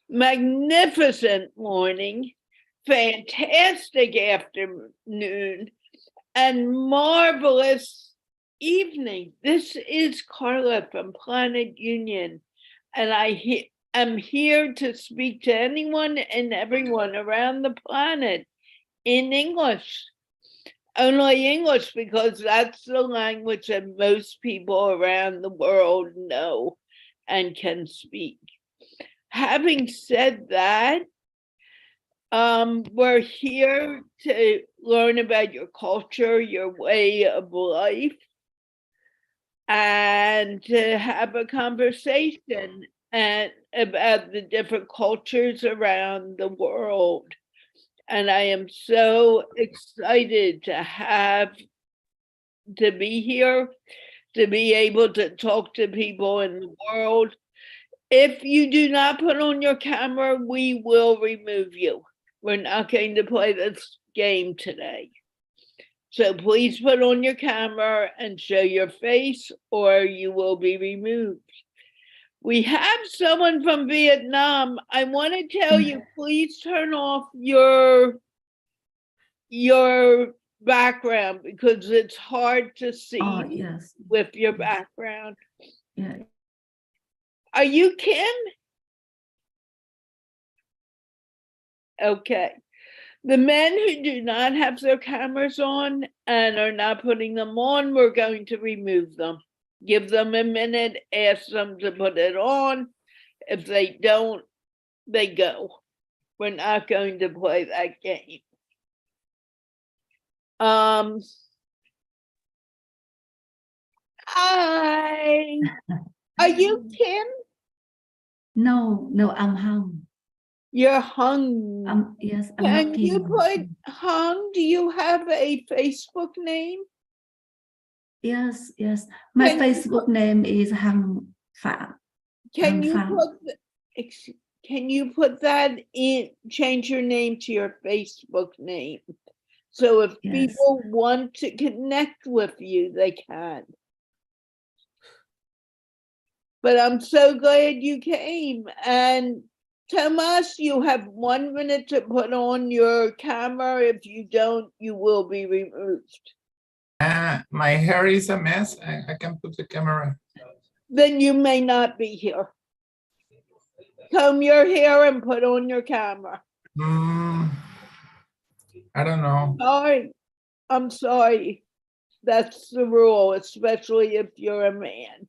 magnificent morning, fantastic afternoon, and marvelous evening. This is Carla from Planet Union, and am here to speak to anyone and everyone around the planet in English. Only English, because that's the language that most people around the world know and can speak. Having said that, we're here to learn about your culture, your way of life, and to have a conversation about the different cultures around the world. And I am so excited to be here, to be able to talk to people in the world. If you do not put on your camera, we will remove you. We're not going to play this game today. So please put on your camera and show your face, or you will be removed. We have someone from Vietnam. I want to tell you, please turn off your background because it's hard to see yes. with your background. Yeah. Are you Kim? Okay. The men who do not have their cameras on and are not putting them on, we're going to remove them. Give them a minute, ask them to put it on. If they don't, they go. We're not going to play that game. Hi. Are you Kim? No, I'm Hung. You're Hung. Yes, I'm Can not you Kim. put Hung? Do you have a Facebook name? Yes. My Can Facebook name is Hằng Phạm. Can you put that in? Change your name to your Facebook name, so if people want to connect with you, they can. But I'm so glad you came. And Thomas, you have 1 minute to put on your camera. If you don't, you will be removed. My hair is a mess. I can put the camera. Then you may not be here. Comb your hair and put on your camera. I don't know. Sorry. I'm sorry. That's the rule, especially if you're a man.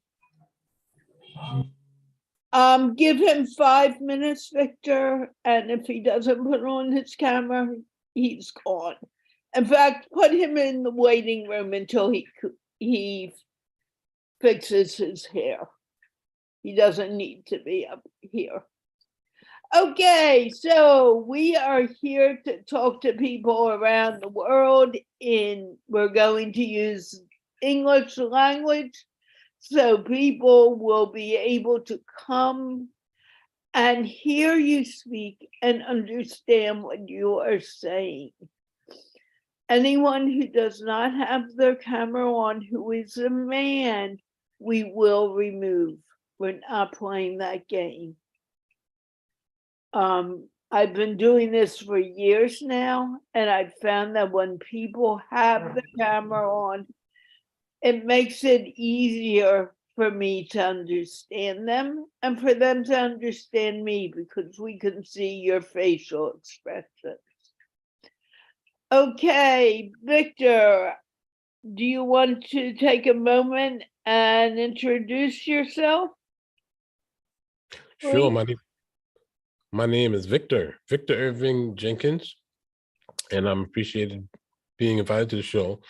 Give him 5 minutes, Victor, and if he doesn't put on his camera, he's gone. In fact, put him in the waiting room until he fixes his hair. He doesn't need to be up here. Okay, so we are here to talk to people around the world we're going to use English language, so people will be able to come and hear you speak and understand what you are saying. Anyone who does not have their camera on, who is a man, we will remove. We're not playing that game. I've been doing this for years now, and I've found that when people have the camera on, it makes it easier for me to understand them and for them to understand me, because we can see your facial expressions. Okay, Victor, do you want to take a moment and introduce yourself? Sure, my name is Victor Irving Jenkins, and I'm appreciated being invited to the show.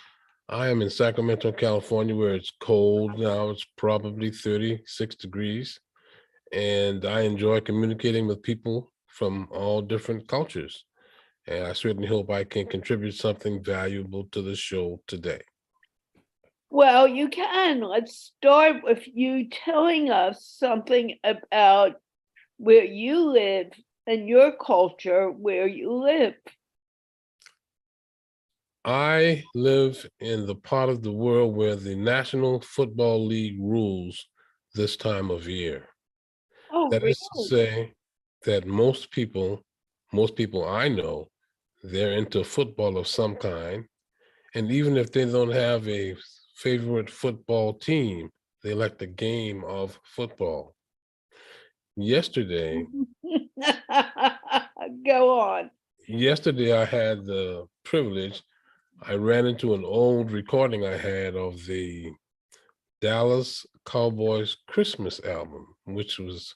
I am in Sacramento, California, where it's cold now. It's probably 36 degrees, and I enjoy communicating with people from all different cultures. And I certainly hope I can contribute something valuable to the show today. Well, you can. Let's start with you telling us something about where you live and your culture, where you live. I live in the part of the world where the National Football League rules this time of year. Oh, That really? is to say, that most people I know, they're into football of some kind. And even if they don't have a favorite football team, they like the game of football. Yesterday, Go on. I had the privilege, I ran into an old recording I had of the Dallas Cowboys Christmas album, which was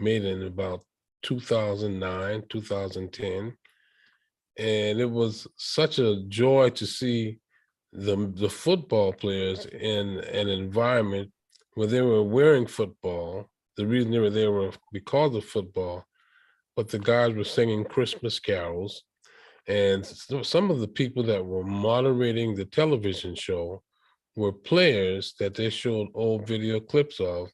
made in about 2009, 2010. And it was such a joy to see the football players in an environment where they were wearing football. The reason they were there were because of football, but the guys were singing Christmas carols. And some of the people that were moderating the television show were players that they showed old video clips of.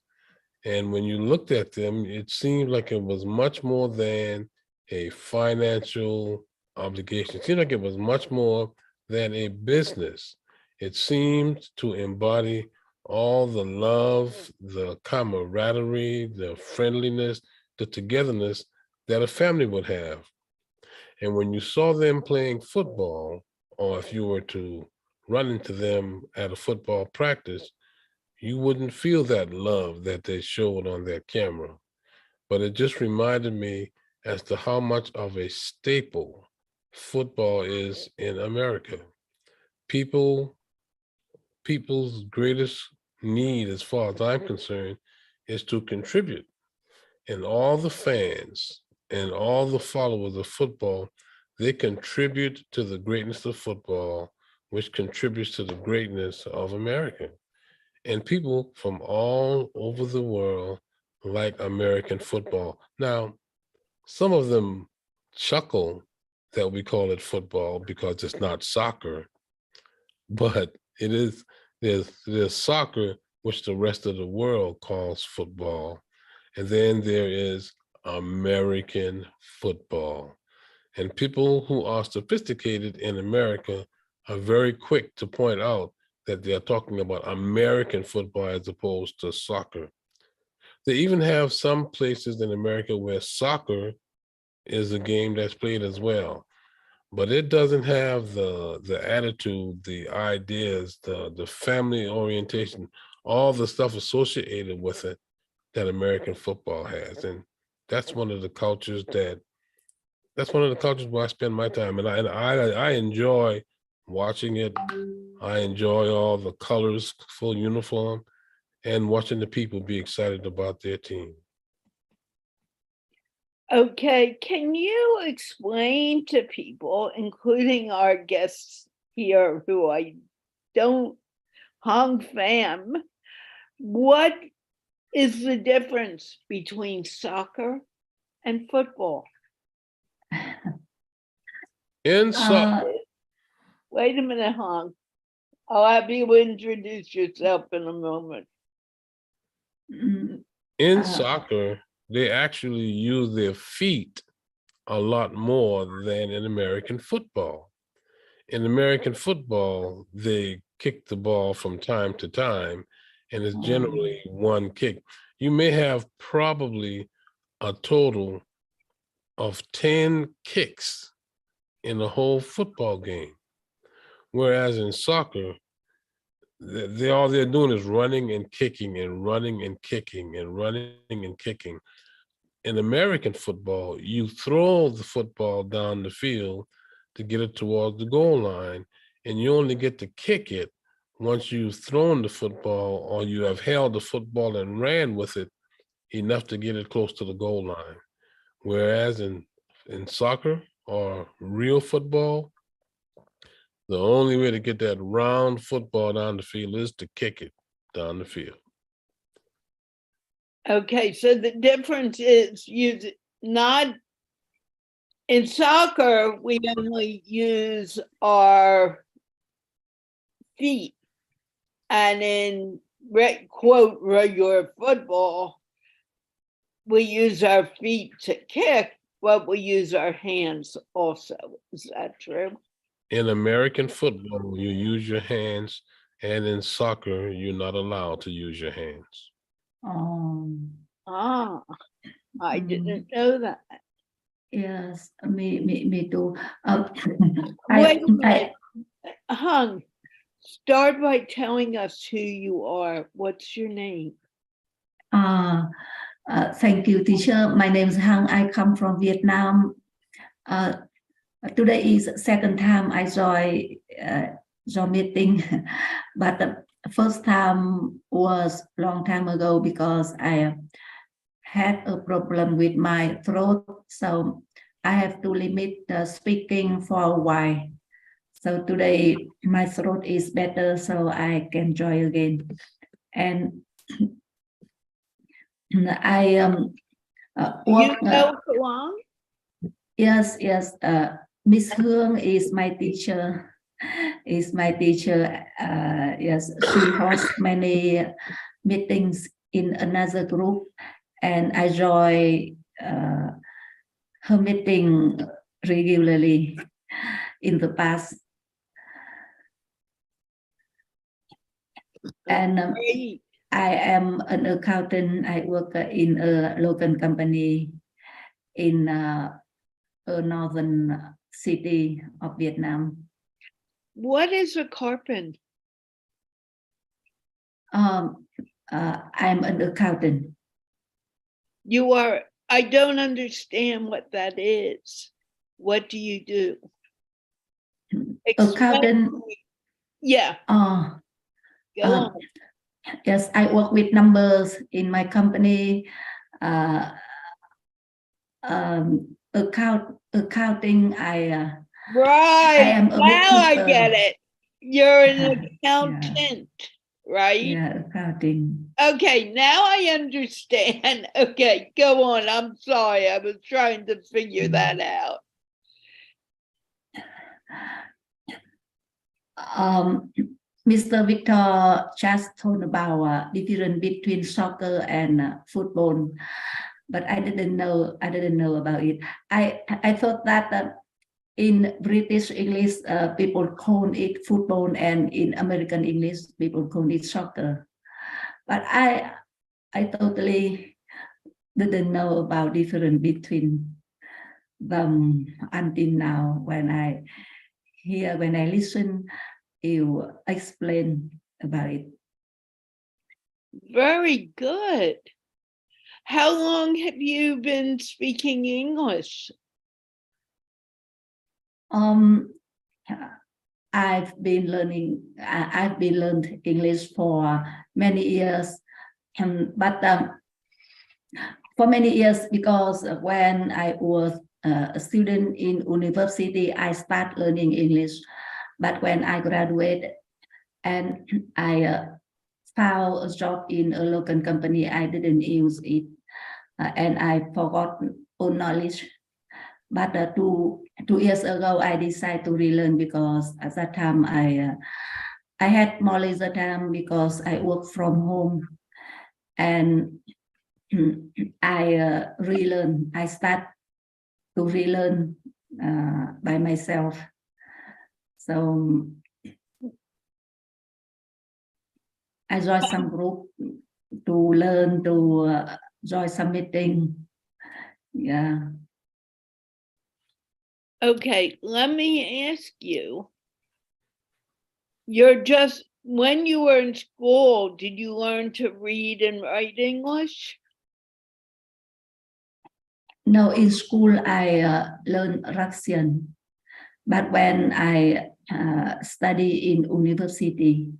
And when you looked at them, it seemed like it was much more than a financial obligation. It seemed like it was much more than a business. It seemed to embody all the love, the camaraderie, the friendliness, the togetherness that a family would have. And when you saw them playing football, or if you were to run into them at a football practice, you wouldn't feel that love that they showed on their camera. But it just reminded me as to how much of a staple football is in America. People's greatest need, as far as I'm concerned, is to contribute. And all the fans and all the followers of football, they contribute to the greatness of football, which contributes to the greatness of America. And people from all over the world like American football. Now, some of them chuckle that we call it football because it's not soccer, but there's soccer, which the rest of the world calls football. And then there is American football. And people who are sophisticated in America are very quick to point out that they are talking about American football as opposed to soccer. They even have some places in America where soccer is a game that's played as well, but it doesn't have the attitude, the ideas, the family orientation, all the stuff associated with it that American football has. And that's one of the cultures where I spend my time, and I enjoy watching it. I enjoy all the colorful uniform and watching the people be excited about their team. Okay, can you explain to people, including our guests here who I don't Hong fam, what is the difference between soccer and football? In soccer, Wait a minute, Hong. I'll have you introduce yourself in a moment. in soccer, they actually use their feet a lot more than in American football. In American football, they kick the ball from time to time, and it's generally one kick. You may have probably a total of 10 kicks in the whole football game. Whereas in soccer, all they're doing is running and kicking and running and kicking and running and kicking. In American football, you throw the football down the field to get it towards the goal line, and you only get to kick it once you've thrown the football or you have held the football and ran with it enough to get it close to the goal line. Whereas in soccer or real football, the only way to get that round football down the field is to kick it down the field. Okay, so the difference is not in soccer, we only use our feet. And in quote regular football, we use our feet to kick, but we use our hands also. Is that true? In American football, you use your hands, and in soccer, you're not allowed to use your hands. Ah, I Mm. didn't know that. Yes, me too. I, Wait a I, minute. Hung, start by telling us who you are. What's your name? thank you, teacher. My name is Hang. I come from Vietnam. Today is second time I join meeting, but the first time was long time ago because I had a problem with my throat, so I have to limit the speaking for a while. So today my throat is better, so I can join again. And I work. You know Kalang? Yes. Miss Hương is my teacher. Yes, she hosts many meetings in another group, and I join her meeting regularly in the past. And Great. I am an accountant. I work in a local company in a northern city of Vietnam. What is a carpent? I'm an accountant. You are, I don't understand what that is. What do you do? Explain Accountant. to me. Yeah, go Uh, on. yes, I work with numbers in my company. Accounting, Right, am a now I bookkeeper. get it. You're an Yeah. accountant, right? Yeah, accounting. Okay, now I understand. Okay, go on. I'm sorry. I was trying to figure that out. Mr. Victor just told about difference between soccer and football, but I didn't know about it. I thought that in British English people call it football, and in American English people call it soccer. But I totally didn't know about difference between them until now. When I listen, you explain about it. Very good. How long have you been speaking English? I've been learning English for many years, but for many years, because when I was a student in university, I started learning English. But when I graduated and I found a job in a local company, I didn't use it, and I forgot all knowledge. But 2 years ago, I decided to relearn because at that time I had more leisure time because I work from home, and I relearn. I start to relearn by myself. So I joined some group to learn, to join some meeting. Yeah. Okay, let me ask you. You're just, when you were in school, did you learn to read and write English? No, in school I learned Russian, but when I study in university,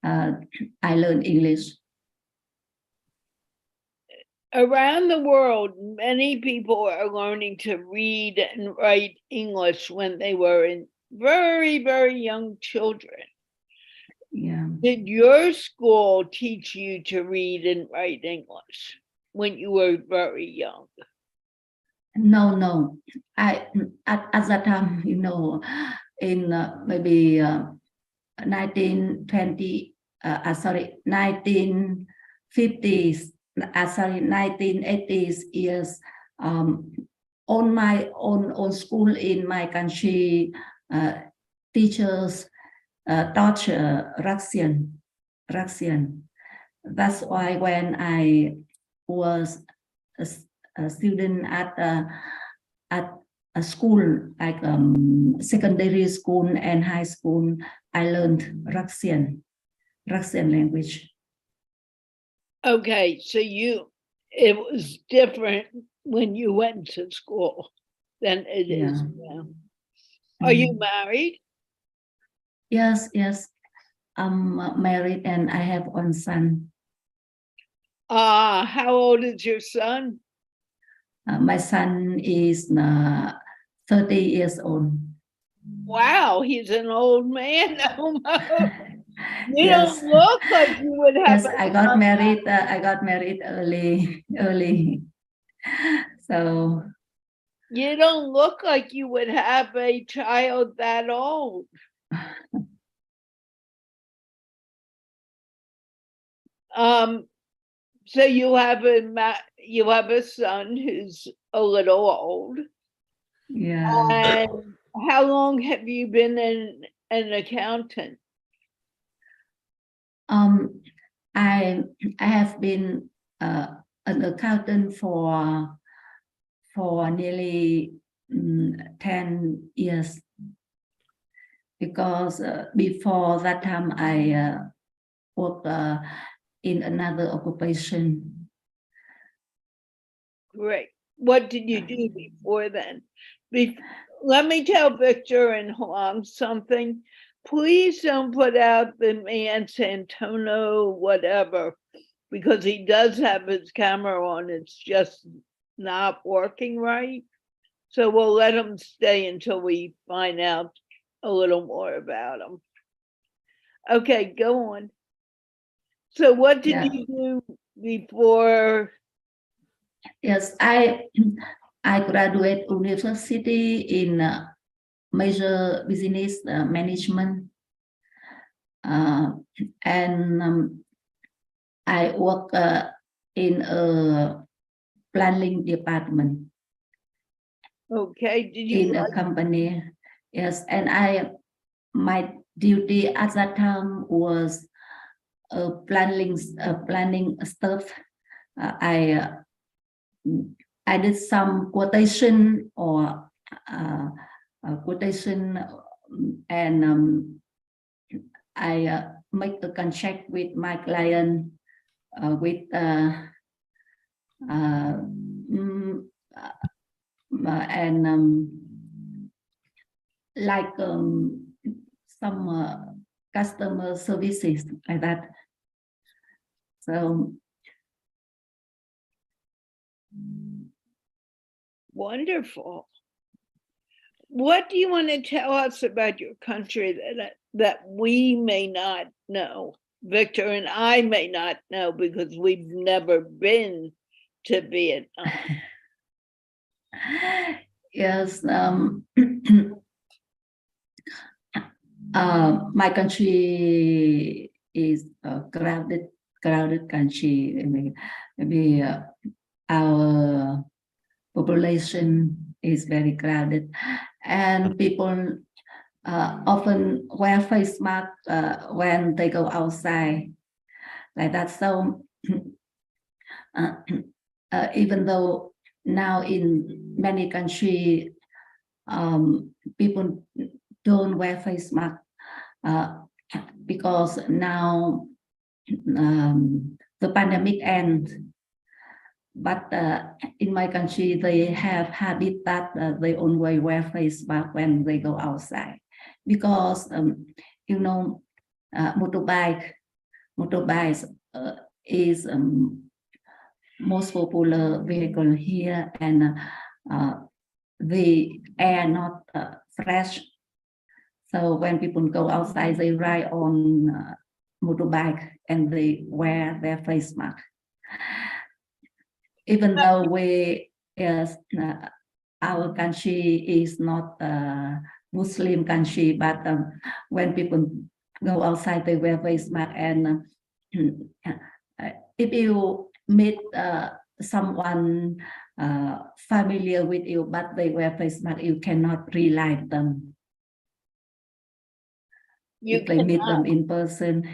I learned English. Around the world, many people are learning to read and write English when they were in very, very young children. Yeah. Did your school teach you to read and write English when you were very young? No. I at that time, in maybe 1950s, 1980s years. On my own school in my country, teachers taught Russian. That's why when I was a student at a school, like secondary school and high school, I learned Russian language. Okay, so it was different when you went to school than it is Yeah. now. Are you Mm. married? Yes, yes. I'm married and I have one son. How old is your son? My son is 30 years old. Wow, he's an old man almost. You Yes. don't look like you would have. Yes, I got married. I got married early. So You don't look like you would have a child that old. So you have a son who's a little old. yeah. And how long have you been an accountant? I have been an accountant for nearly 10 years, because before that time I worked in another occupation. Great. What did you do before then? Let me tell Victor and Huang something. Please don't put out the man Santono whatever, because he does have his camera on. It's just not working right. So we'll let him stay until we find out a little more about him. Okay, go on. So what did Yeah. you do before? Yes, I graduate university in major business management, and I work in a planning department Okay, did you in a company. Yes, and my duty at that time was planning stuff. I did some quotation or quotation, and I make the contract with my client with and like some customer services like that. So wonderful. What do you want to tell us about your country that we may not know? Victor and I may not know because we've never been to Vietnam. yes, my country is a crowded country. I mean, maybe our population is very crowded, and people often wear face mask when they go outside, like that. So even though now in many countries people don't wear face mask because now the pandemic ends. But in my country, they have habit that they only wear face mask when they go outside, because motorbikes is most popular vehicle here, and the air not fresh. So when people go outside, they ride on motorbike and they wear their face mask. Even though our country is not a Muslim country, but when people go outside, they wear face mask. And if you meet someone familiar with you, but they wear face mask, you cannot rely them. If they meet them in person.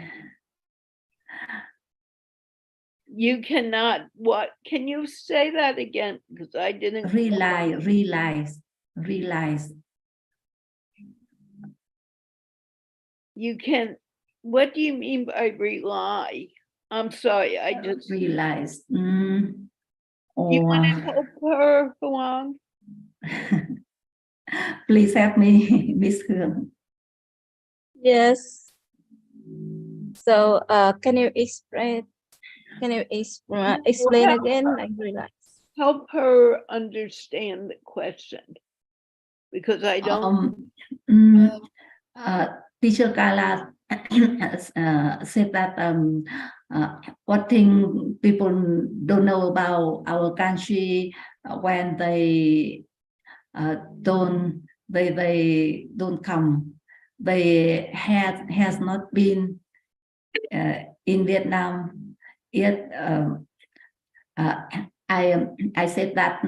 You cannot, what, can you say that again? Because I didn't. realize. You can, what do you mean by rely? I'm sorry, I just, you Realize. want Or to help her, Huang? please help me, Miss Hương. Yes. So can you explain? Can you explain help again? her. I realize. Help her understand the question. Because I don't, Teacher Kala said that what thing people don't know about our country when they don't come. They has not been in Vietnam yet. I said that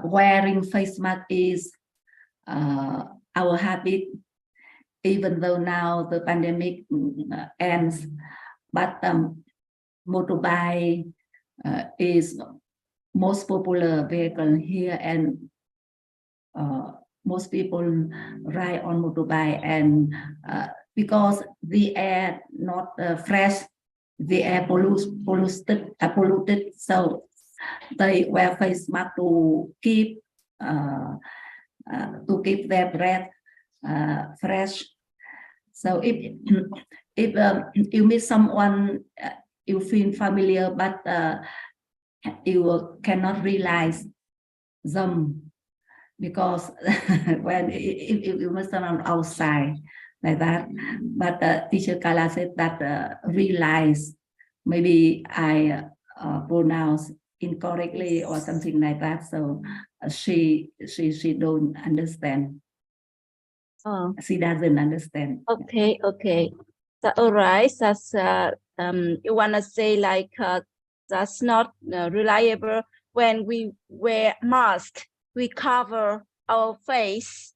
wearing face mask is our habit, even though now the pandemic ends, but motorbike is most popular vehicle here, and most people ride on motorbike, and because the air not fresh, the air polluted, so they wear face mask to keep their breath fresh. So if you meet someone, you feel familiar, but you cannot realize them, because when if you meet someone outside like that. But teacher Kala said that realize, maybe I pronounce incorrectly or something like that. So she don't understand. Oh, She doesn't understand. okay, okay. So, all right. That's you wanna say like that's not reliable when we wear mask. We cover our face.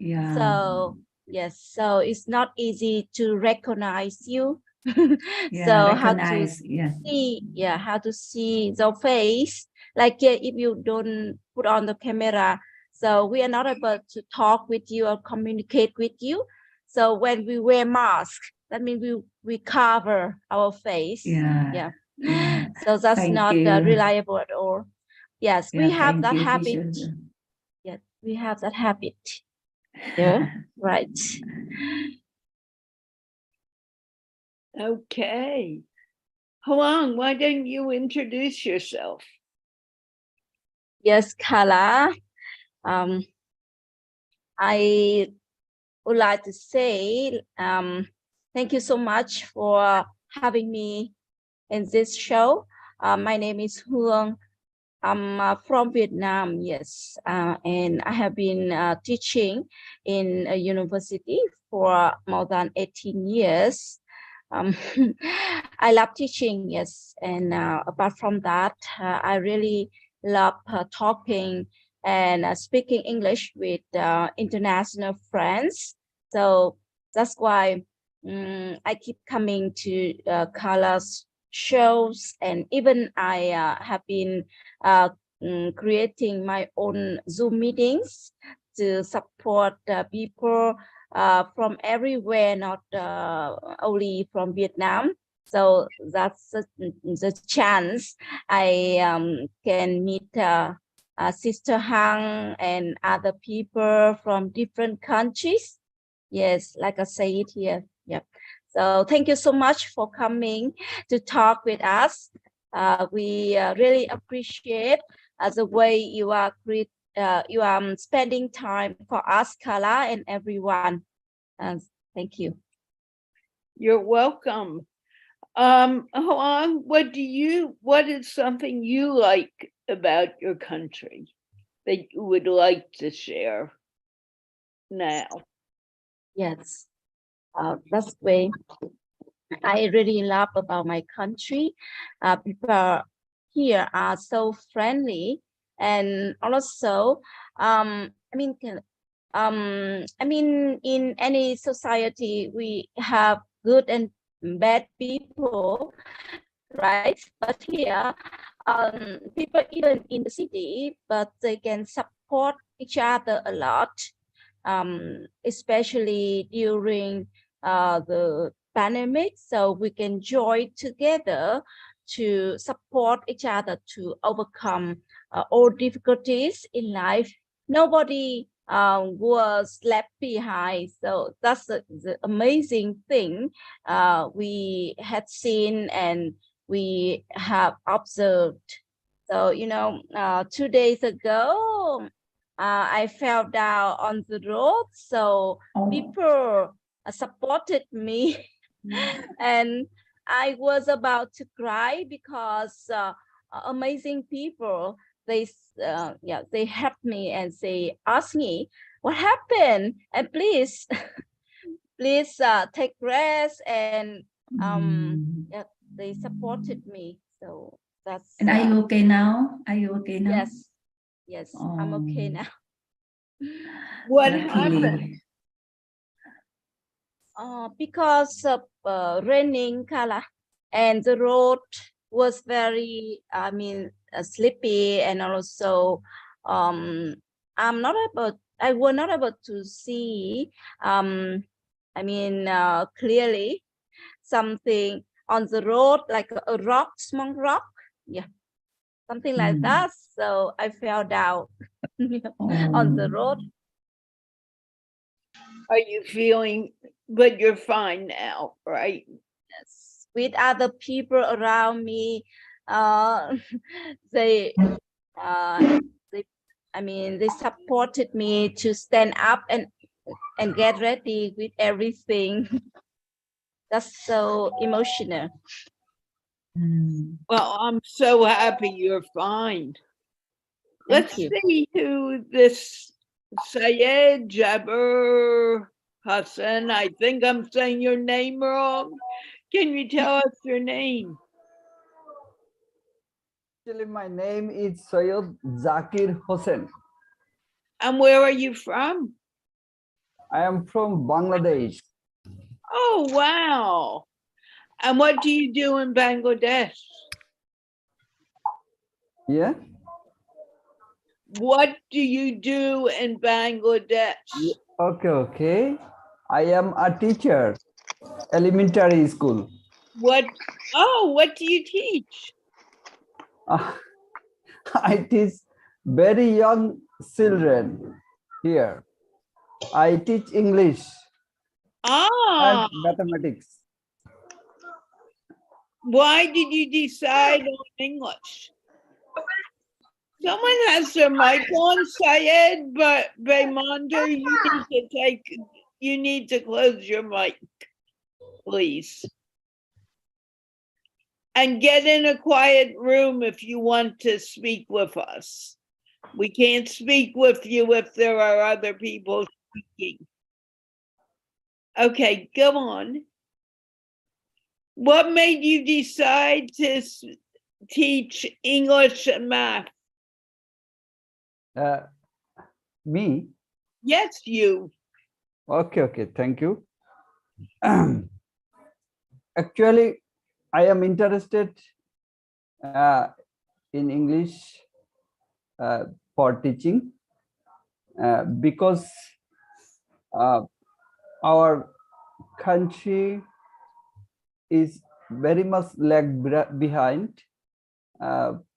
Yeah. So yes, so it's not easy to recognize you. Yeah, So how to recognize, yes. see, yeah, how to see the face. Like if you don't put on the camera, so we are not able to talk with you or communicate with you. So when we wear mask, that means we cover our face. Yeah. Yeah. Yeah. So that's Thank not you. reliable at all. Yes, we Yeah, have thank that you, habit. teacher. Yeah, we have that habit. Yeah, right. okay. Huang, why don't you introduce yourself? Yes, Carla. I would like to say thank you so much for having me in this show. My name is Hương. I'm from Vietnam, yes, and I have been teaching in a university for more than 18 years. I love teaching, yes, and apart from that, I really love talking and speaking English with international friends. So that's why I keep coming to Carla's shows, and even I have been creating my own Zoom meetings to support people from everywhere, not only from Vietnam. So that's the chance I can meet Sister Hằng and other people from different countries. Yes, like I say it here. Yep. So thank you so much for coming to talk with us. We really appreciate the way you are spending time for us, Carla, and everyone. Thank you. You're welcome. Huang, what is something you like about your country that you would like to share now? Yes, that's way I really love about my country. People here are so friendly, and also, I mean, in any society we have good and bad people, right? But here, people even in the city, but they can support each other a lot, especially during the pandemic. So we can join together to support each other to overcome all difficulties in life. Nobody was left behind. So that's the amazing thing we had seen and we have observed. So, 2 days ago, I fell down on the road. So Oh, people supported me and I was about to cry because amazing people, they helped me and they asked me what happened and please take rest and yeah, they supported me. So that's And are you okay now? Are you okay now? yes, I'm okay Oh. now. What happened? Luckily. Because of raining, Kala, and the road was very, sleepy, and also I was not able to see, clearly something on the road, like a rock, small rock, yeah, something like that. So I fell down on the road. Are you feeling, but you're fine now, right? Yes, with other people around me, they they supported me to stand up and get ready with everything. That's so emotional. Well, I'm so happy you're fine. Thank Let's you. see who this Syed Jabir Hassan. I think I'm saying your name wrong. Can you tell us your name? Actually, my name is Syed Zakir Hossain. And where are you from? I am from Bangladesh. Oh, wow. And what do you do in Bangladesh? Yeah. What do you do in Bangladesh? Okay. I am a teacher, elementary school. What do you teach? I teach very young children here. I teach English Ah, and mathematics. why did you decide on English? Someone has their mic on, Syed, but Raimondo, you need to close your mic, please. And get in a quiet room if you want to speak with us. We can't speak with you if there are other people speaking. Okay, go on. What made you decide to teach English and math? Me? Yes, you. Okay. Thank you. Actually, I am interested in English for teaching because our country is very much lag behind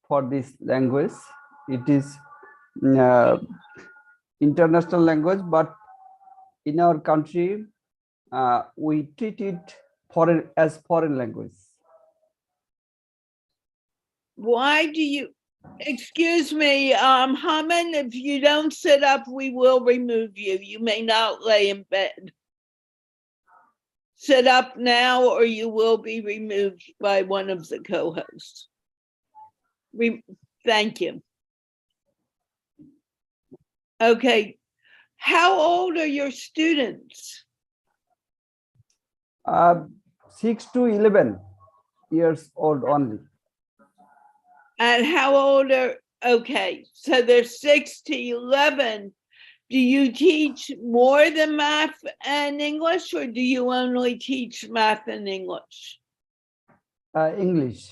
for this language. It is international language, but in our country we treat it as foreign language. Why do you, excuse me, Haman, if you don't sit up, we will remove you. You may not lay in bed. Sit up now or you will be removed by one of the co-hosts. Thank you. Okay. How old are your students? 6 to 11 years old only. And how old are, okay, so they're 6 to 11. Do you teach more than math and English, or do you only teach math and English? English.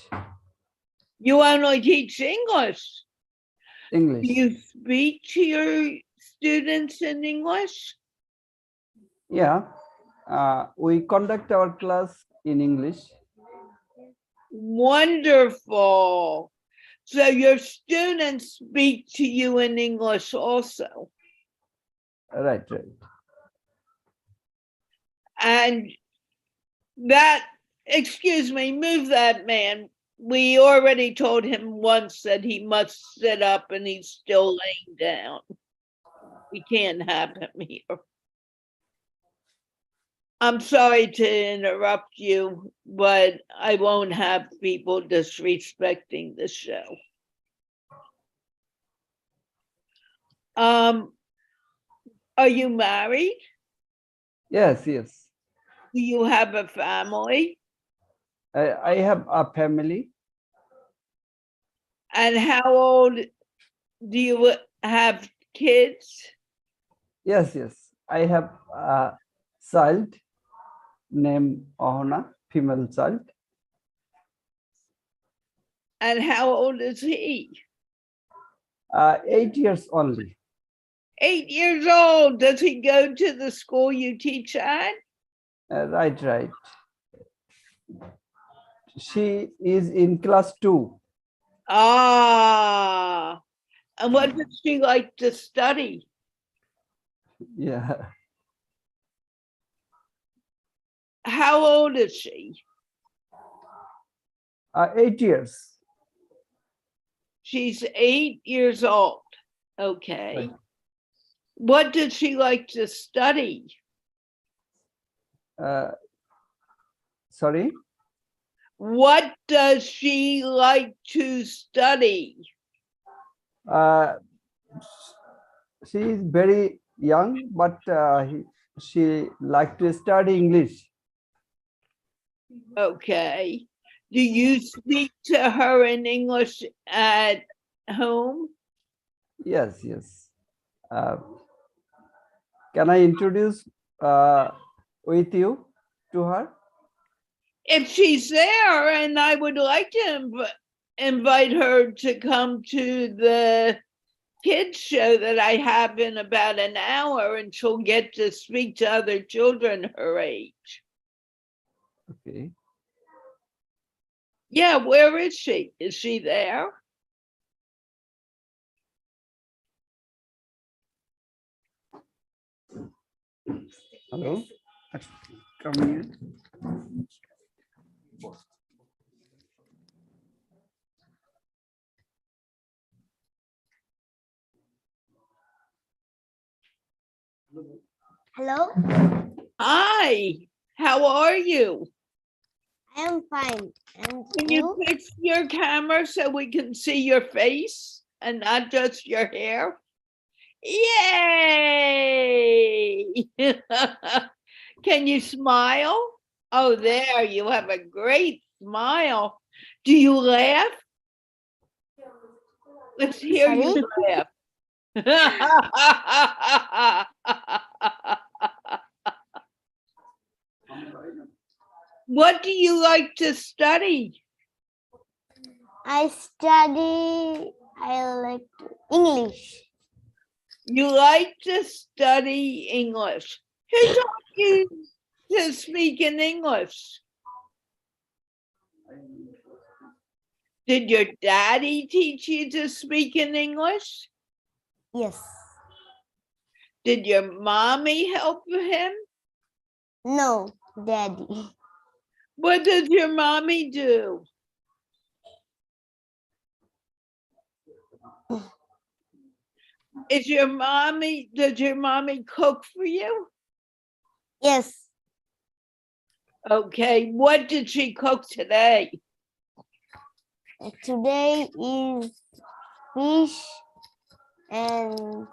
You only teach English. English. Do you speak to your students in English? Yeah. We conduct our class in English. Wonderful. So your students speak to you in English also. Right, right. And that, excuse me, move that man. We already told him once that he must sit up and he's still laying down. We can't have him here. I'm sorry to interrupt you, but I won't have people disrespecting the show. Are you married? Yes, yes. Do you have a family? I have a family. And how old do you have kids? Yes, yes. I have a child named Ohana, female child. And how old is he? 8 years only. 8 years old. Does he go to the school you teach at? Right, right. She is in class 2. Ah, and what does she like to study? Yeah. How old is she? 8 years. She's 8 years old. Okay. Right. What does she like to study? Sorry. What does she like to study? She is very young, but she like to study English. Okay. Do you speak to her in English at home? Yes, yes. Can I introduce with you to her? If she's there, and I would like to invite her to come to the kids show that I have in about an hour, and she'll get to speak to other children her age. Okay. Yeah, where is she? Is she there? Hello. Come here. Hello, Hi, how are you? I am fine. And Can you you? fix your camera so we can see your face and not just your hair? Yay! Can you smile? Oh, there, you have a great smile. Do you laugh? Let's hear you laugh. What do you like to study? I like English. You like to study English. Who taught you to speak in English? Did your daddy teach you to speak in English? Yes. Did your mommy help him? No, Daddy. What does your mommy do? Does your mommy cook for you? Yes. Okay, what did she cook today? Today is fish and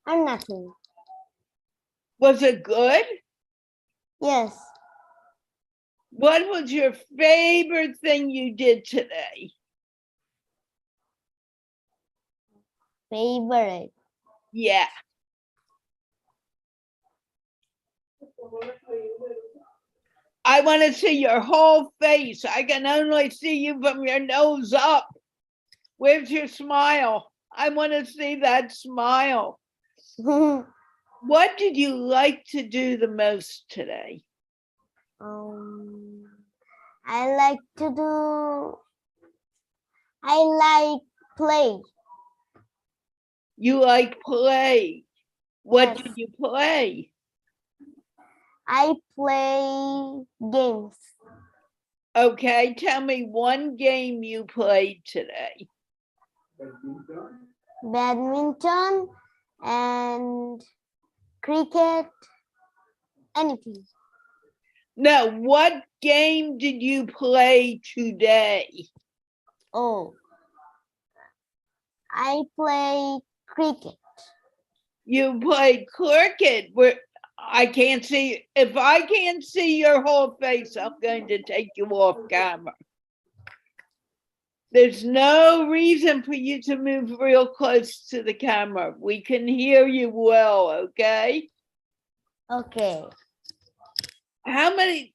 nothing. Was it good? Yes. What was your favorite thing you did today? favorite. Yeah. I want to see your whole face. I can only see you from your nose up. Where's your smile? I want to see that smile. What did you like to do the most today? I like to do. I like play. You like play. What Yes. did you play? I play games. Okay, tell me one game you played today. Badminton and cricket. Anything. No, what game did you play today? Oh. I play cricket. You played cricket. Where I can't see. If I can't see your whole face, I'm going to take you off camera. There's no reason for you to move real close to the camera. We can hear you well, okay? Okay. How many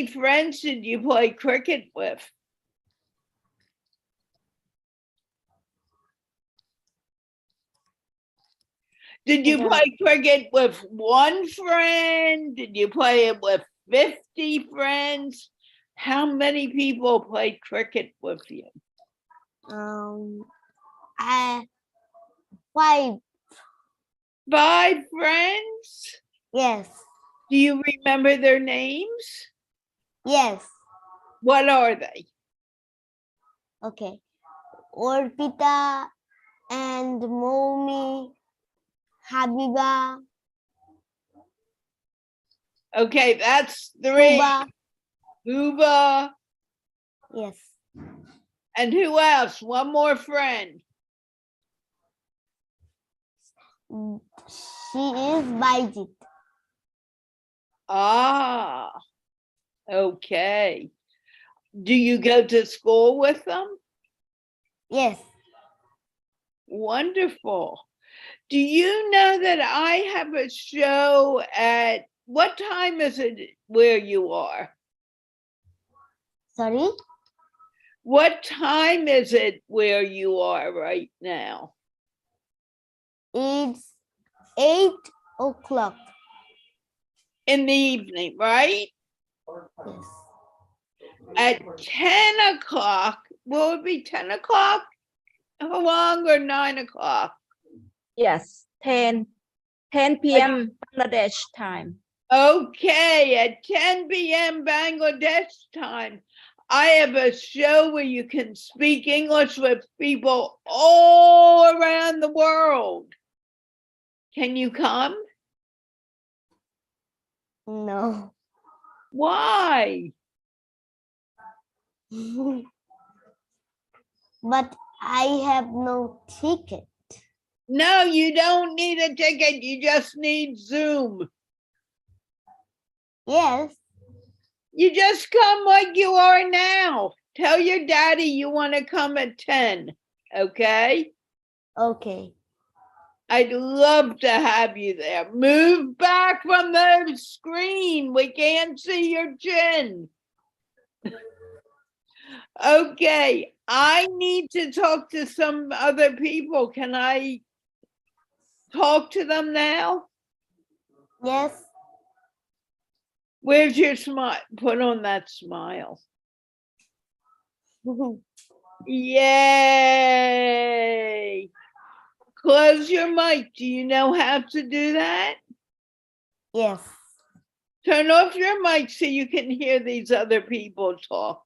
friends did you play cricket with? Did you Yeah. play cricket with one friend? Did you play it with 50 friends? How many people played cricket with you? I 5. 5 friends? Yes. Do you remember their names? Yes. What are they? Okay. Orpita and Momi, Habiba, Okay, that's 3. Kuba. Uba. Yes. And who else? One more friend. She is Baijit. Ah, okay. Do you go to school with them? Yes. Wonderful. Do you know that I have a show at, what time is it where you are? Sorry. What time is it where you are right now? It's 8 o'clock. In the evening, right? Yes. At 10 o'clock, will it be 10 o'clock? How long, or 9 o'clock? Yes, 10 p.m. Bangladesh time. Okay, at 10 p.m. Bangladesh time, I have a show where you can speak English with people all around the world. Can you come? No. Why? But I have no ticket. No, you don't need a ticket. You just need Zoom. Yes. You just come like you are now. Tell your daddy you want to come at 10, okay? Okay. I'd love to have you there. Move back from the screen. We can't see your chin. Okay, I need to talk to some other people. Can I talk to them now? Yes. Where's your smile? Put on that smile. Yay! Close your mic. Do you know how to do that? Yes. Turn off your mic so you can hear these other people talk.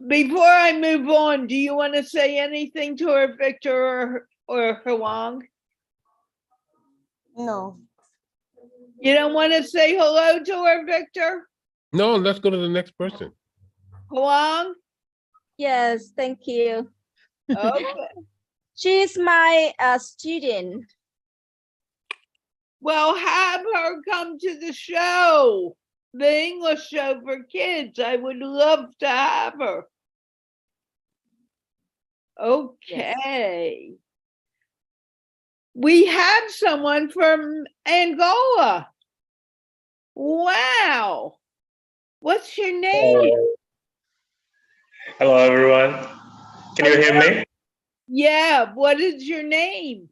Before I move on, do you want to say anything to her, Victor or Huang? No. You don't want to say hello to her, Victor? No, let's go to the next person. Huang? Yes, thank you. Okay. She is my student. Well, have her come to the show, the English show for kids. I would love to have her. Okay. We have someone from Angola. Wow. What's your name? Hello, everyone. Can you hear me? Yeah, what is your name?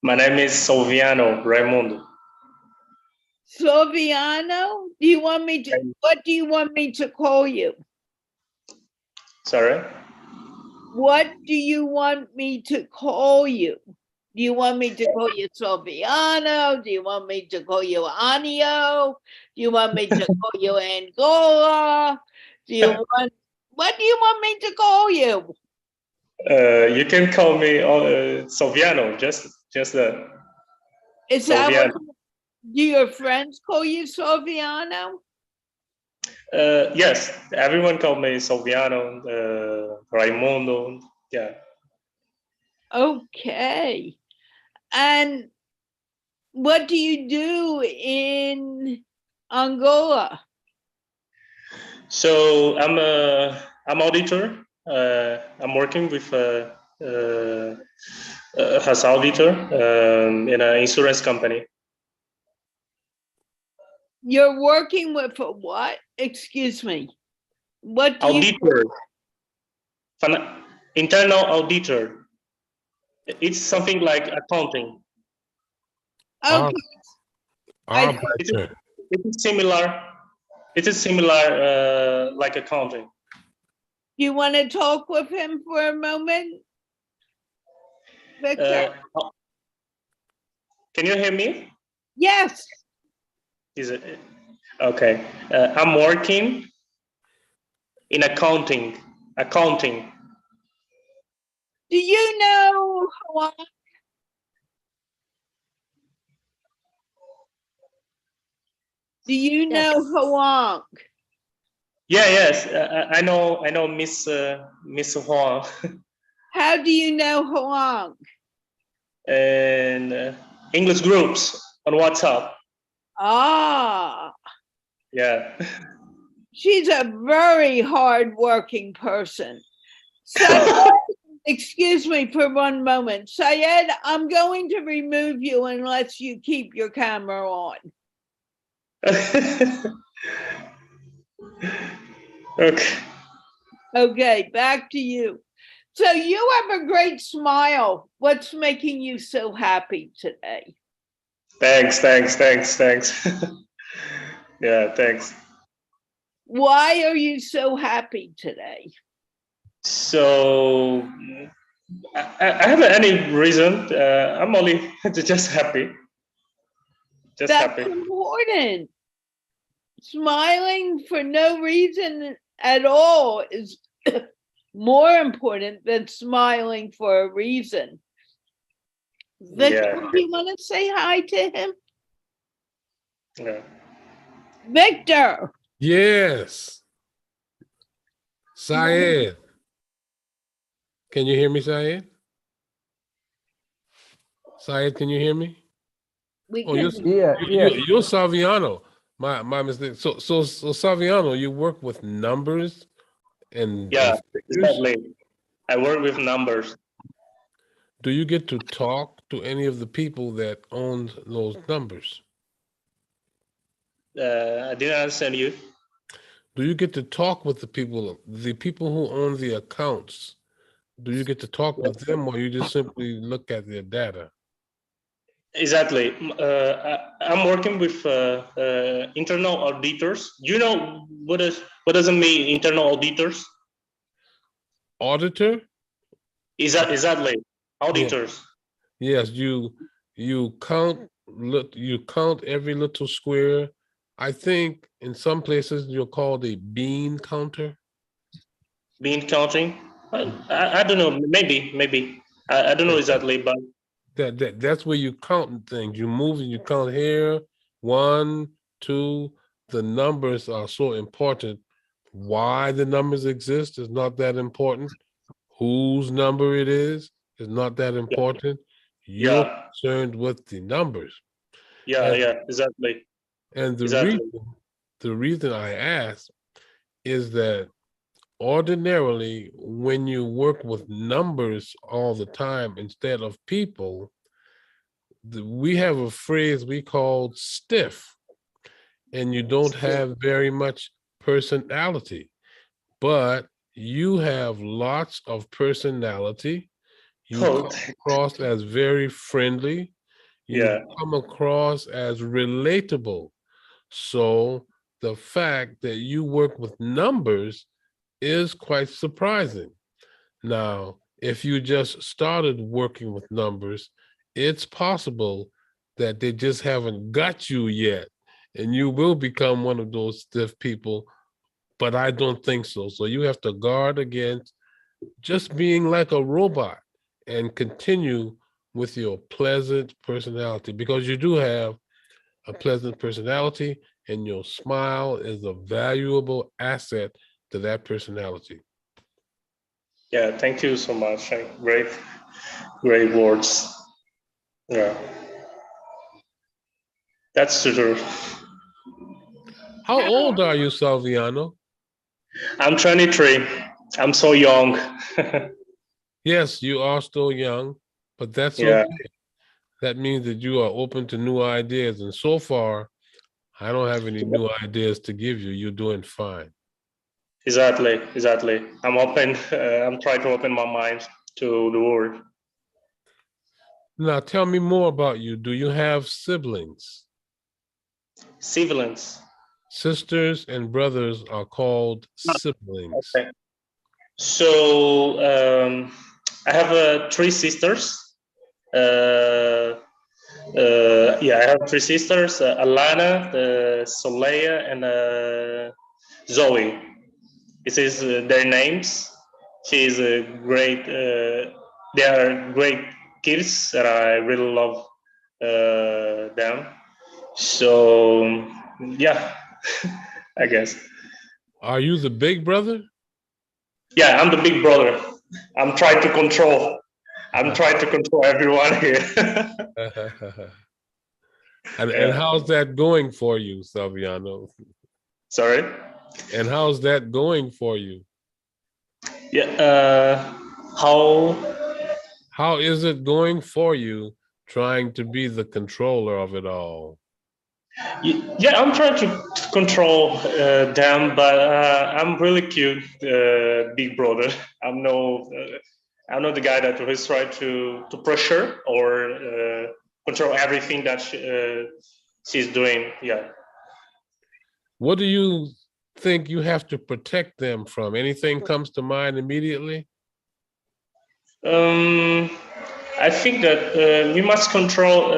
My name is Silviano Raimundo. Silviano? Do you want me to, what do you want me to call you? Sorry. What do you want me to call you? Do you want me to call you Silviano? Do you want me to call you Anio? Do you want me to call you Angola? Do you want, what do you want me to call you? You can call me Silviano. Just Is that what, Silviano. do your friends call you Silviano? Yes, everyone call me Silviano, Raimundo. Yeah. Okay. And what do you do in Angola? So I'm auditor. I'm working with as auditor in an insurance company. You're working with a what? Excuse me. What do you, Auditor. Internal auditor. It's something like accounting. okay, I- Arbiter. It's similar. It is similar like accounting. do you want to talk with him for a moment? Victor? Can you hear me? Yes. Is it okay? I'm working in accounting. Accounting. Do you know Hawak? Do you know Yes. Hawak? Yeah. Yes. I know. I know Miss Huang How do you know Hawak? and English groups on WhatsApp. Ah, Yeah. she's a very hardworking person. So, excuse me for one moment. Syed, I'm going to remove you unless you keep your camera on. Okay. Okay, back to you. So you have a great smile. What's making you so happy today? Thanks. Yeah. Thanks. Why are you so happy today? So I haven't any reason. I'm only just happy. Just That's happy. important. Smiling for no reason at all is more important than smiling for a reason. Victor, Yeah. do you want to say hi to him? Yeah. Victor, Yes. Syed. Can you hear me, Syed? Syed, can you hear me? we Oh, can, You're Saviano. My mistake. So Saviano, you work with numbers and Yeah. figures? Exactly. I work with numbers. Do you get to talk to any of the people that own those numbers? I didn't understand you. Do you get to talk with the people who own the accounts? Do you get to talk with them, or you just simply look at their data? Exactly. I'm working with internal auditors. You know what does it mean, internal auditors? Auditor? Exactly. Auditors. Yes, you count every little square. I think in some places you're called a bean counter. Bean counting. I don't know. Maybe. I don't know exactly, but That's where you count things. You move and you count here. 1, 2. The numbers are so important. Why the numbers exist is not that important. Whose number it is not that important. You're yeah. concerned with the numbers. Yeah. And, Yeah. Exactly. and Exactly. the reason I ask is that ordinarily, when you work with numbers all the time instead of people, we have a phrase we call stiff, and you don't have very much personality, but you have lots of personality. You Oh, come across as very friendly. You yeah. come across as relatable. So the fact that you work with numbers is quite surprising. Now, if you just started working with numbers, it's possible that they just haven't got you yet, and you will become one of those stiff people, but I don't think so. So you have to guard against just being like a robot and continue with your pleasant personality, because you do have a pleasant personality, and your smile is a valuable asset to that personality. Yeah, thank you so much. Great words. Yeah, that's true. How old are you, Salviano? I'm 23. I'm so young. Yes, you are still young, but that's Yeah. okay. That means that you are open to new ideas. And so far, I don't have any new ideas to give you. You're doing fine. Exactly. I'm open. I'm trying to open my mind to the world. Now, tell me more about you. Do you have siblings? Siblings. Sisters and brothers are called siblings. Okay. So I have 3 sisters. Yeah, I have 3 sisters: Alana, Soleil, and Zoe. This is their names. She is a great. They are great kids, and I really love them. So yeah, I guess. Are you the big brother? Yeah, I'm the big brother. I'm trying to control. I'm trying to control everyone here. And Yeah. how's that going for you, Salviano? Sorry. And how's that going for you? Yeah. How is it going for you trying to be the controller of it all? Yeah, I'm trying to control them, but I'm really cute, big brother. I'm not the guy that always try to pressure or control everything that she's doing. Yeah. What do you think you have to protect them from? Anything comes to mind immediately? I think that we must control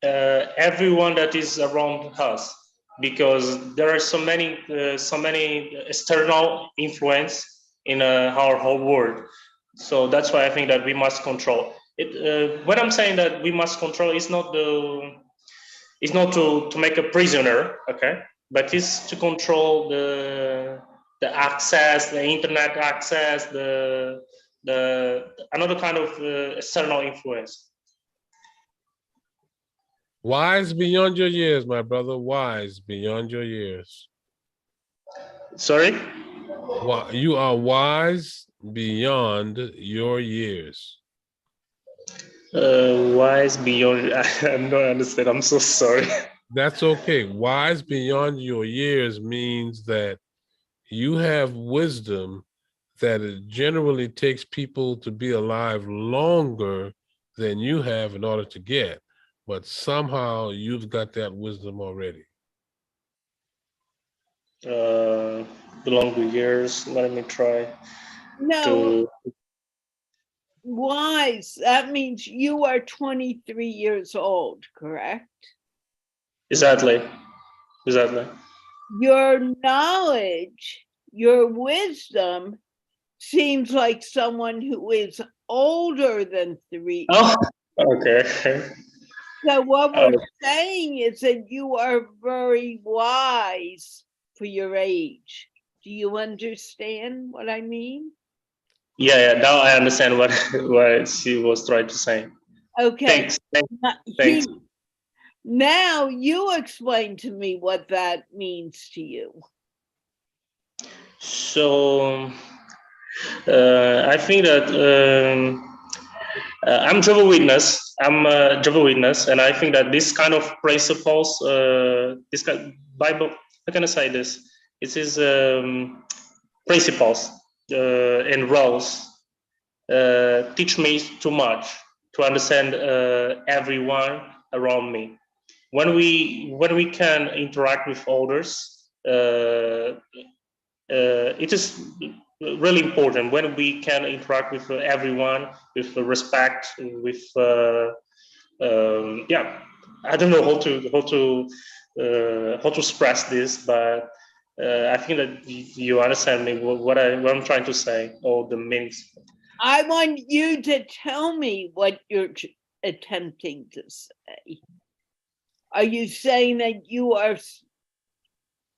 everyone that is around us, because there are so many external influence in our whole world. So that's why I think that we must control it. When I'm saying that we must control, it's not to make a prisoner, okay, but it's to control the access, the internet access, the another kind of external influence. Wise beyond your years, my brother. Wise beyond your years. Sorry? You are wise beyond your years. Wise beyond. I don't understand. I'm so sorry. That's okay. Wise beyond your years means that you have wisdom that it generally takes people to be alive longer than you have in order to get, but somehow you've got that wisdom already. The longer years. Let me try. No, wise, that means you are 23 years old, correct? Exactly. Your knowledge, your wisdom seems like someone who is older than 3. Oh, okay. So what we're saying is that you are very wise for your age. Do you understand what I mean? Yeah. Now I understand what she was trying to say. Okay. Thanks. Now you explain to me what that means to you. So I think that I'm Jehovah's Witness. I'm a Jehovah's Witness, and I think that this kind of principles, this kind Bible, how can I say this? It is principles and roles teach me too much to understand everyone around me. When we can interact with others, it is really important when we can interact with everyone with respect, with yeah. I don't know how to express this, but I think that you understand me what I'm trying to say, or the meanings. I want you to tell me what you're attempting to say. Are you saying that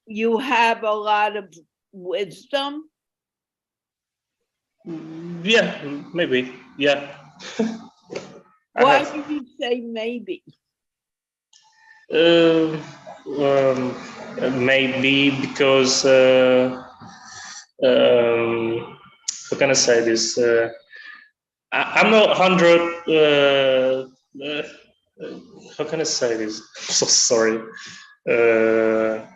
you have a lot of wisdom? Yeah, maybe. Yeah. Why do you say maybe? Maybe because how can I say this? I'm not 100. How can I say this? So sorry. No.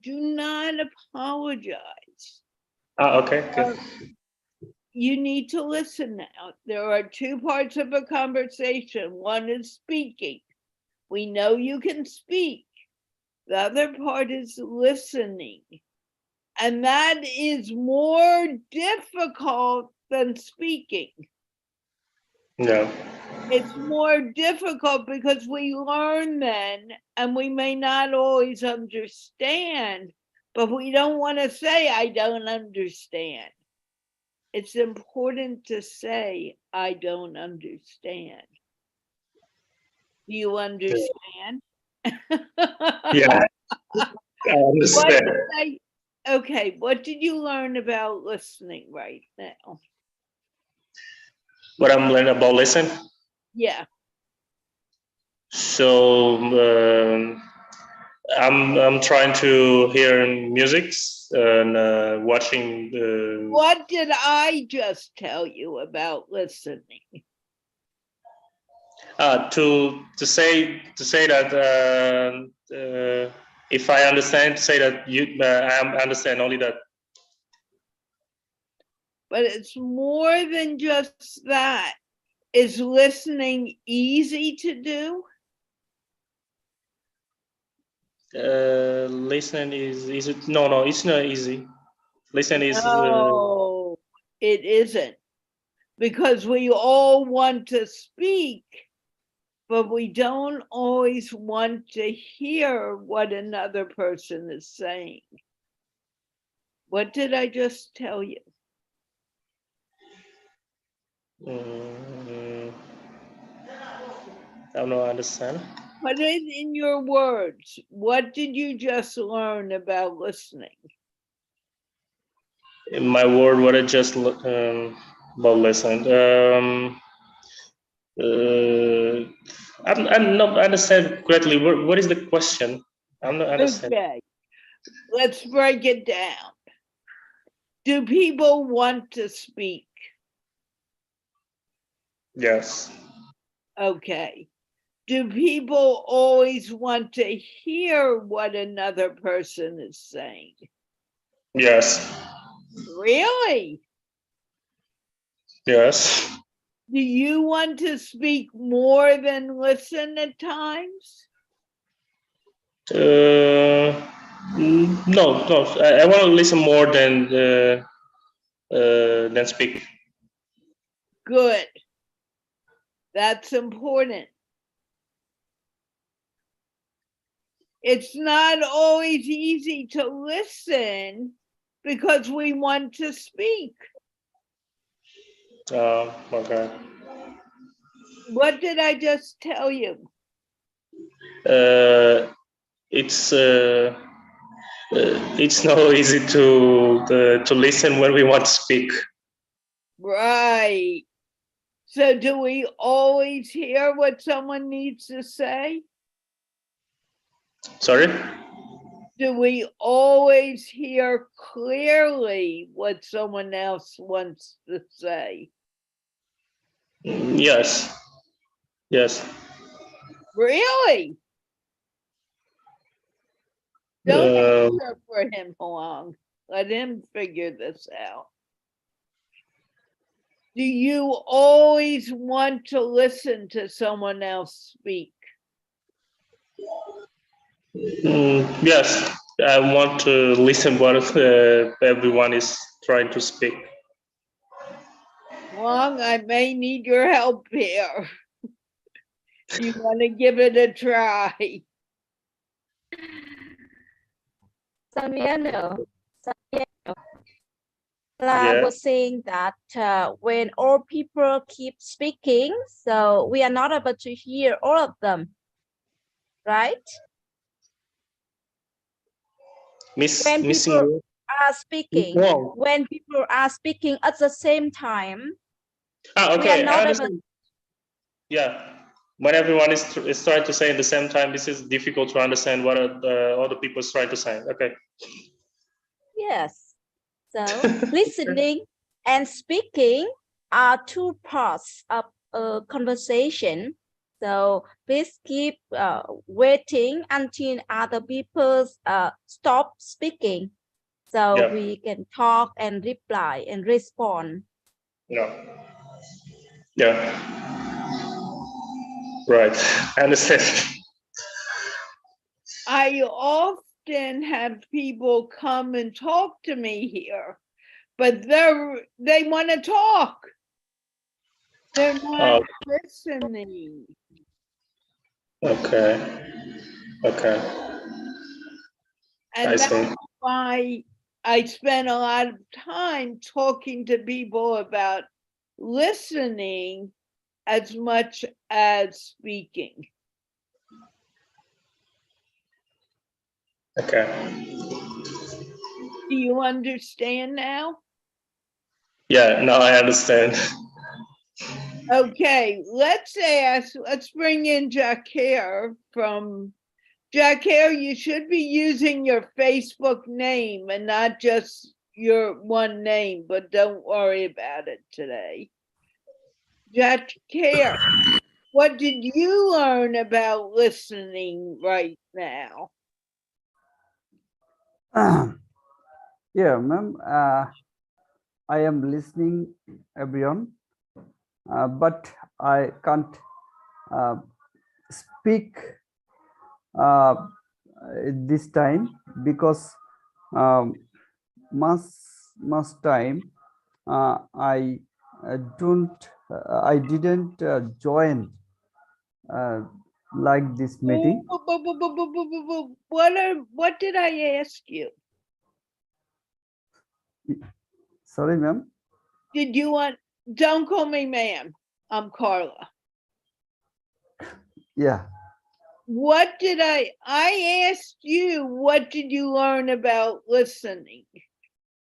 Do not apologize. Okay. You need to listen now. There are two parts of a conversation. One is speaking. We know you can speak. The other part is listening. And that is more difficult than speaking. Yeah. It's more difficult because we learn then, and we may not always understand, but we don't want to say, I don't understand. It's important to say, I don't understand. Do you understand? Yeah. I understand. Okay, what did you learn about listening right now? What I'm learning about listen. Yeah. So I'm trying to hear music and watching. What did I just tell you about listening? To say that if I understand, say that I understand only that. But it's more than just that. Is listening easy to do? Listening is it? No, it's not easy. Listening is. No, it isn't. Because we all want to speak, but we don't always want to hear what another person is saying. What did I just tell you? I don't know. I understand. Put it in your words. What did you just learn about listening? In my word, what I just about listened. I'm not understand correctly. What is the question? I'm not understand. Okay, let's break it down. Do people want to speak? Yes. Okay. Do people always want to hear what another person is saying? Yes. Really? Yes. Do you want to speak more than listen at times? No. I want to listen more than speak. Good. That's important. It's not always easy to listen because we want to speak. Okay. What did I just tell you? It's not easy to listen when we want to speak. Right. So do we always hear what someone needs to say? Sorry? Do we always hear clearly what someone else wants to say? Yes. Yes. Really? Don't Um, answer for him long. Let him figure this out. Do you always want to listen to someone else speak? yes. I want to listen what everyone is trying to speak. Long, I may need your help here. You want to give it a try? Samiano, I Yeah. was saying that when all people keep speaking, so we are not able to hear all of them, right? When Missing people are speaking, Wong. when people are speaking at the same time, Ah, we are okay. I not able. understand. Yeah. When everyone is trying to say at the same time, this is difficult to understand what other people is trying to say. Okay. Yes. So listening and speaking are two parts of a conversation. So please keep waiting until other people stop speaking, so Yeah. we can talk and reply and respond. Yeah. Yeah. Right. I understand. I often have people come and talk to me here, but they want to talk. They're not listening. Okay. Okay. And I that's see. why I spend a lot of time talking to people about listening as much as speaking. Okay. Do you understand now? Yeah, now I understand. Okay, let's bring in Jacquer from Jacquer. You should be using your Facebook name and not just your one name, but don't worry about it today. Jacquer, what did you learn about listening right now? Yeah, ma'am. I am listening, everyone, but I can't speak this time because much time I didn't join like this meeting. What did I ask you? Sorry, ma'am. Did you want, don't call me ma'am, I'm Carla. Yeah. What did I asked you, what did you learn about listening?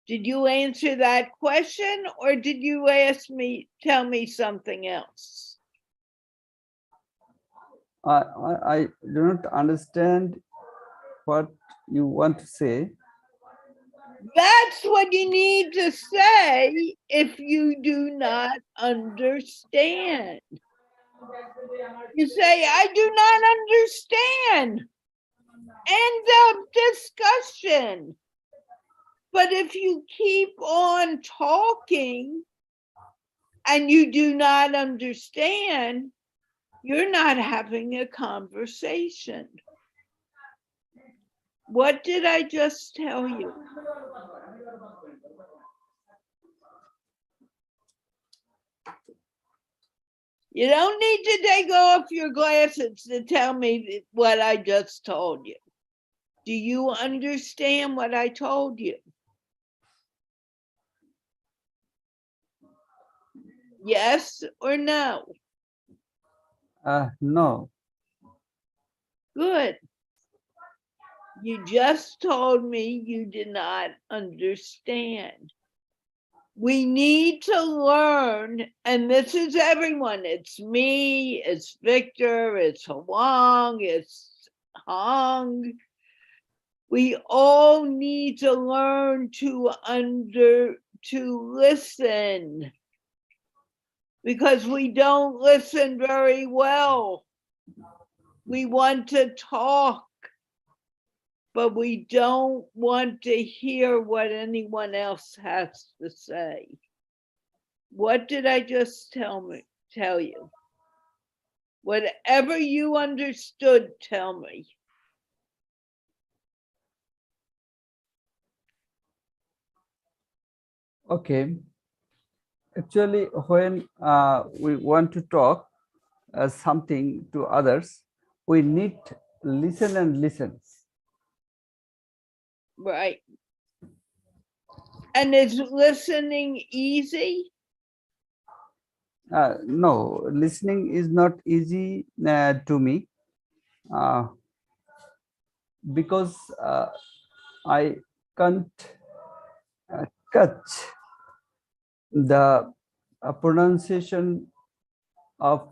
Did you answer that question or did you tell me something else? I do not understand what you want to say. That's what you need to say if you do not understand. You say, I do not understand. End of discussion. But if you keep on talking and you do not understand, you're not having a conversation. What did I just tell you? You don't need to take off your glasses to tell me what I just told you. Do you understand what I told you? Yes or no? No. Good. You just told me you did not understand. We need to learn, and this is everyone. It's me, it's Victor, it's Huang, it's Hong. We all need to learn to listen, because we don't listen very well. We want to talk, but we don't want to hear what anyone else has to say. What did I just tell you? Whatever you understood, tell me. Okay. Actually, when we want to talk something to others, we need listen and listen. Right. And is listening easy? No, listening is not easy to me because I can't catch the pronunciation of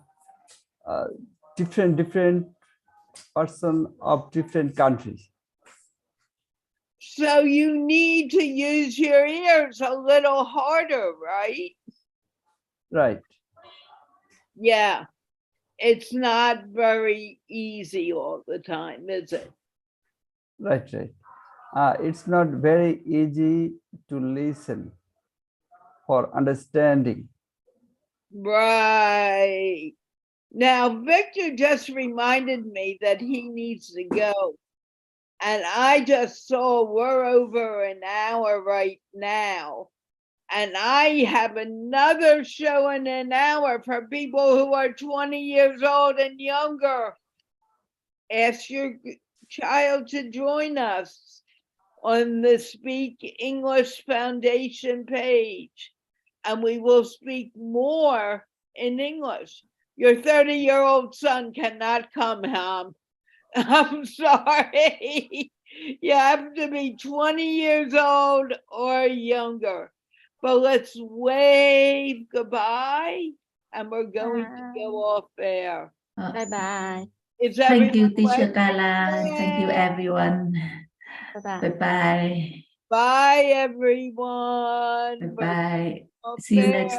different person of different countries. So you need to use your ears a little harder, right? Right. Yeah. It's not very easy all the time, is it? Right. It's not very easy to listen for understanding. Right. Now, Victor just reminded me that he needs to go. And I just saw we're over an hour right now. And I have another show in an hour for people who are 20 years old and younger. Ask your child to join us on the Speak English Foundation page, and we will speak more in English. Your 30-year-old son cannot come, Ham. I'm sorry. You have to be 20 years old or younger. But let's wave goodbye, and we're going to go off air. Bye-bye. Is Thank you, everyone Teacher waving? Carla. Thank you, everyone. Bye-bye. Bye-bye. Bye, everyone. We're Bye-bye. off See you air. next